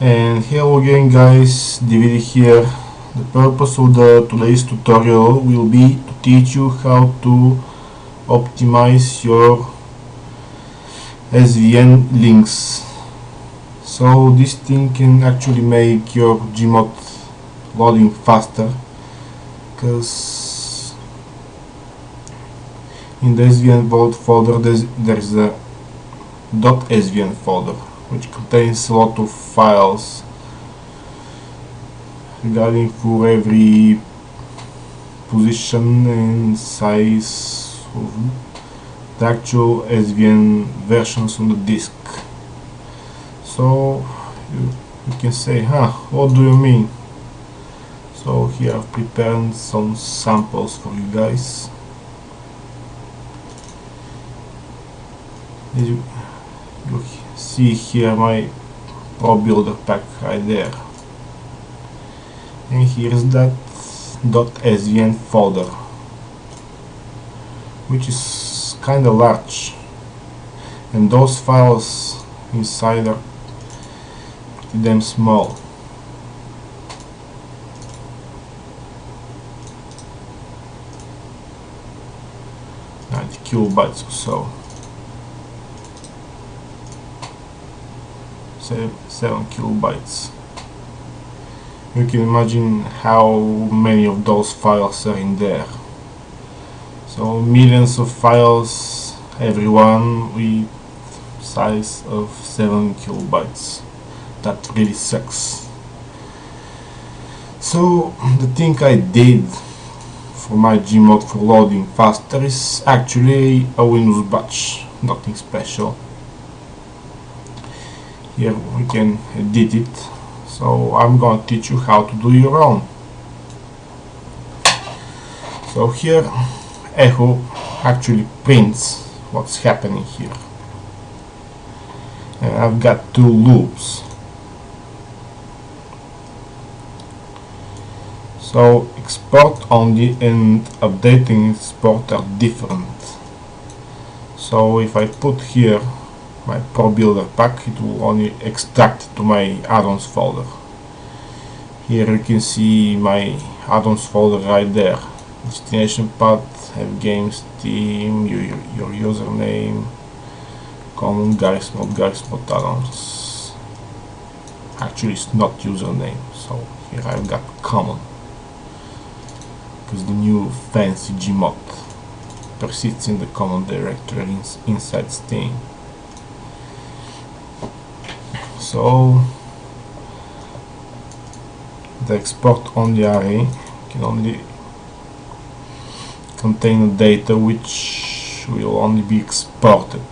And hello again guys, DVD here. The purpose of today's tutorial will be to teach you how to optimize your SVN links. So this thing can actually make your Gmod loading faster, because in the SVN vault folder there's a .svn folder which contains a lot of files regarding for every position and size of the actual SVN versions on the disk. So you can say, what do you mean? So here I've prepared some samples for you guys. As you see here, my Pro Builder pack right there, and here's that .svn folder, which is kind of large, and those files inside are pretty damn small. Kilobytes or so. 7 kilobytes. You can imagine how many of those files are in there. So millions of files, every one with size of 7 kilobytes. That really sucks. So the thing I did for my Gmod for loading faster is actually a Windows batch, nothing special. Here we can edit it, so I'm gonna teach you how to do your own. So here echo actually prints what's happening here, and I've got two loops. So export only and updating export are different. So if I put here my Pro Builder pack, it will only extract to my addons folder. Here you can see my addons folder right there. Destination path, have games, team, your username, common, Gmod addons. Actually it's not username, so here I've got common, because the new fancy Gmod persists in the common directory inside Steam. So the export only array can only contain data which will only be exported,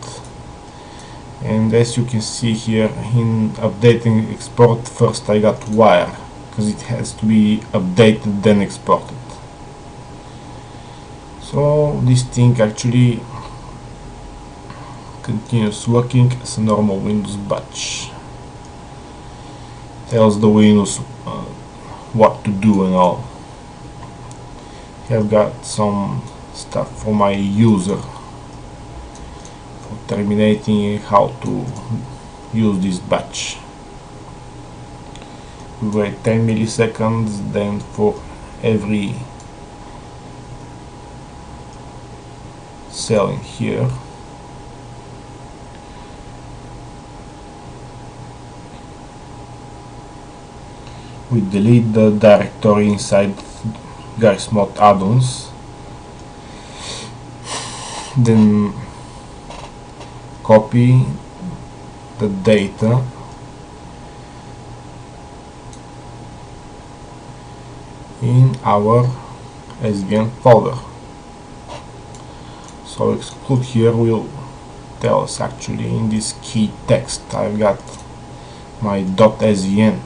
and as you can see here, in updating export, first I got wire because it has to be updated then exported. So this thing actually continues working as a normal Windows batch. Tells the Windows what to do and all. Here I've got some stuff for my user for terminating how to use this batch. We wait 10 milliseconds, then for every cell in here we delete the directory inside Gmod addons, then copy the data in our SVN folder. So exclude here will tell us actually in this key text I've got my .svn.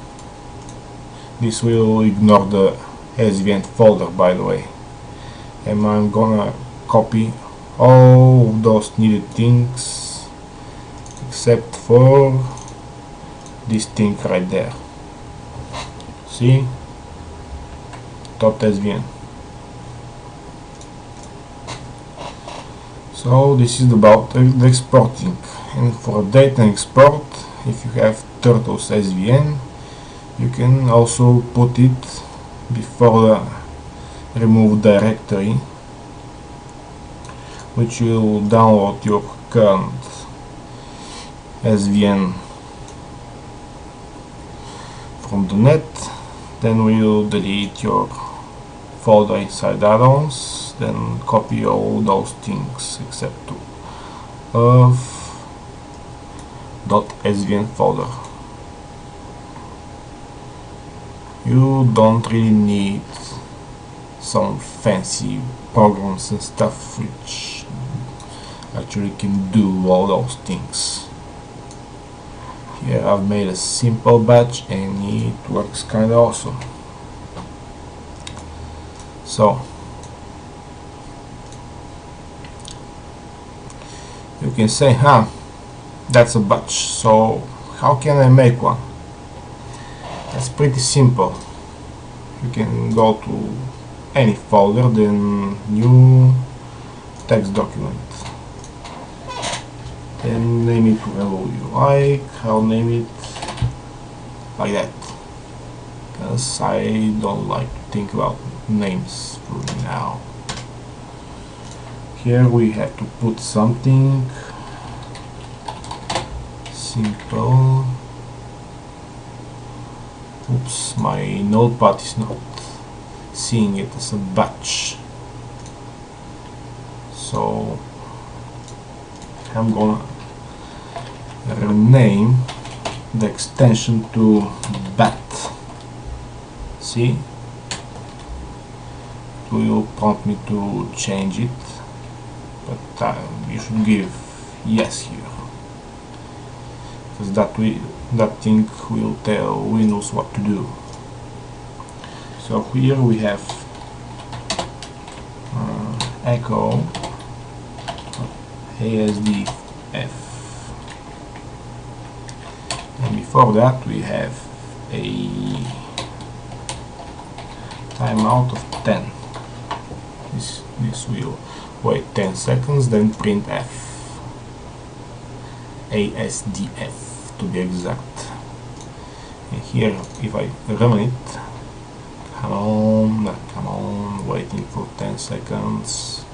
This will ignore the SVN folder, by the way, and I'm gonna copy all those needed things except for this thing right there. See? .svn. So this is about the exporting, and for data export, if you have Turtles SVN, You can also put it before the remove directory, which will download your current SVN from the net. Then we'll delete your folder inside addons, then copy all those things except to .svn folder. You don't really need some fancy programs and stuff which actually can do all those things. Here I've made a simple batch and it works kinda awesome. So you can say, that's a batch, so how can I make one? That's pretty simple. You can go to any folder, then new text document, then name it whatever you like. I'll name it like that because I don't like to think about names for now. Here we have to put something simple. Oops, my notepad is not seeing it as a batch, so I'm gonna rename the extension to bat. See, it will prompt me to change it, but you should give yes here, because that thing will tell Windows what to do. So here we have echo ASDF, and before that we have a timeout of 10. This will wait 10 seconds, then print F, ASDF to be exact. And here if I run it, come on, waiting for 10 seconds.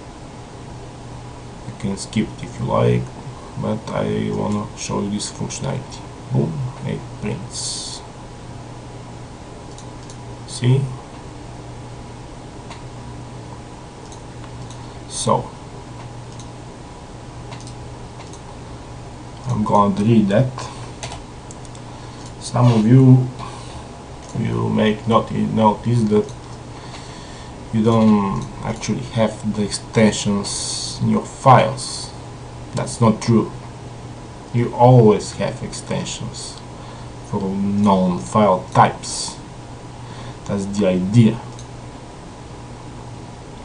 You can skip it if you like, but I wanna show you this functionality. Boom, it prints. See? So I'm gonna delete that. Some of you will notice that you don't actually have the extensions in your files. That's not true. You always have extensions for known file types. That's the idea.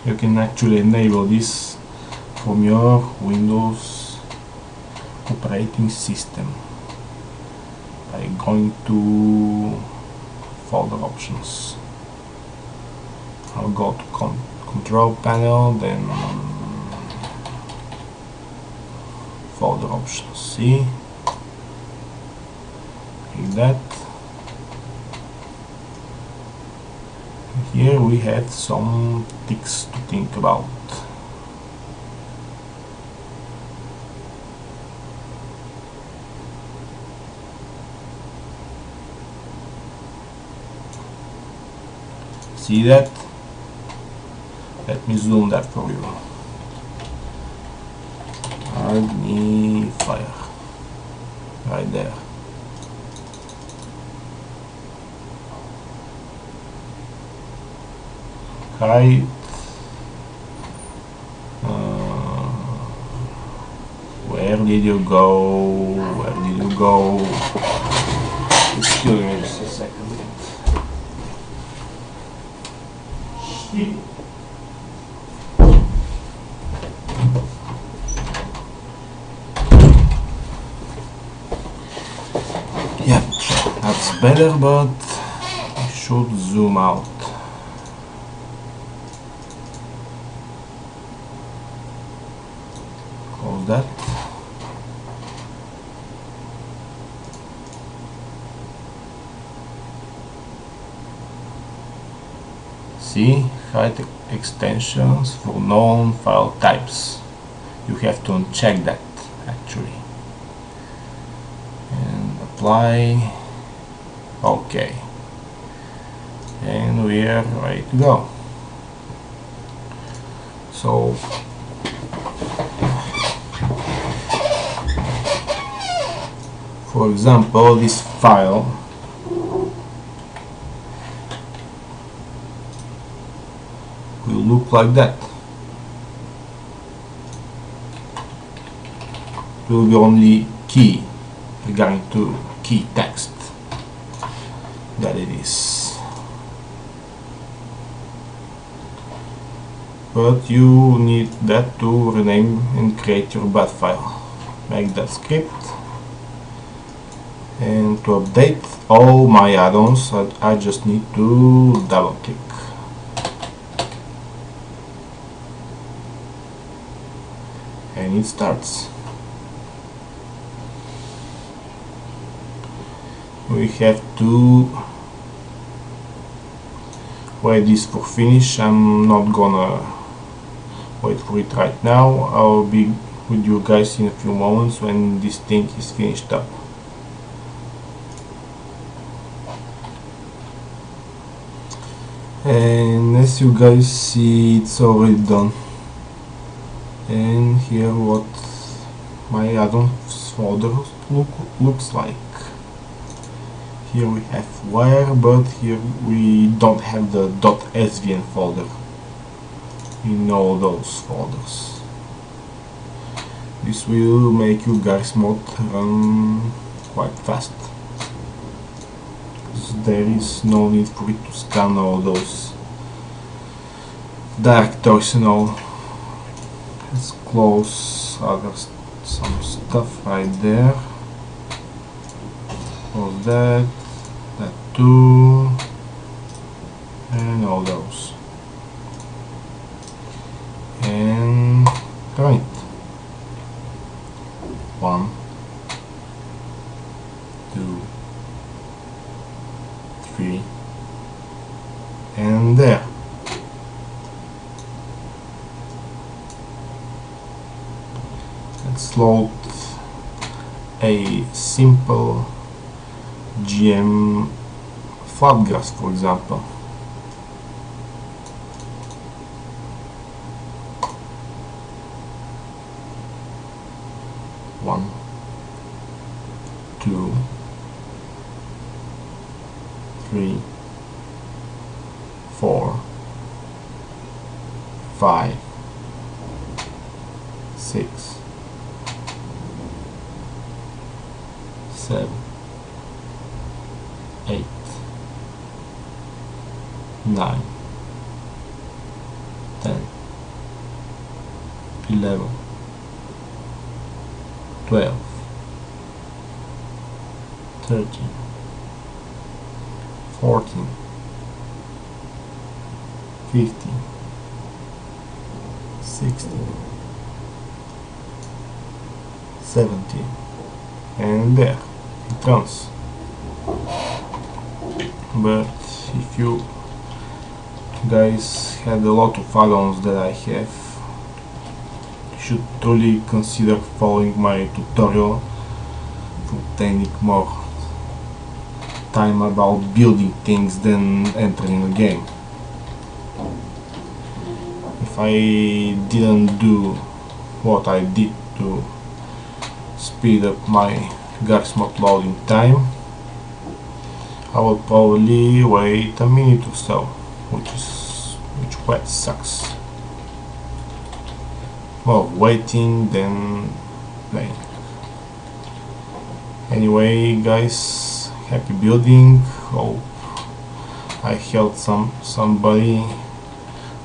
You can actually enable this from your Windows operating system by going to folder options. I'll go to control panel, then folder options. See, like that. Here we have some ticks to think about. See that? Let me zoom that for you. Fire right there. Right. Where did you go? Where did you go? Excuse me just a second. Yep, that's better, but I should zoom out. Close that. see, hide extensions for known file types. You have to uncheck that actually. And apply. OK. And we are ready to go. So for example, this file will look like that. It will be only key regarding to key text that it is. But you need that to rename and create your bat file. Make that script. And to update all my add-ons, I just need to double click. And it starts. We have to wait this for finish. I'm not gonna wait for it right now. I'll be with you guys in a few moments when this thing is finished up. And as you guys see, it's already done. And here what my add-ons folder looks like. Here we have where, but here we don't have the .svn folder in all those folders. This will make your Gmod run quite fast. There is no need for it to scan all those directories and all. Let's close some stuff right there. Close that too, and all those. And run it. 1, 2, 3, and there. Let's load a simple GM flatgrass, for example. One, 2, 3, 4, 5, 6, 7, 8, 9, 10, 11, 12, 13, 14, 15, 16, 17, and there it runs. But if you guys had a lot of add-ons that I have, you should truly consider following my tutorial for obtaining more time about building things than entering a game. If I didn't do what I did to speed up my Gmod loading time, I will probably wait a minute or so, which quite sucks. More waiting than playing. Anyway, guys, happy building. Hope I helped somebody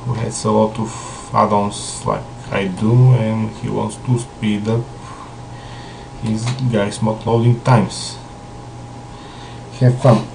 who has a lot of add-ons like I do, and he wants to speed up his Gmod loading times. Have fun.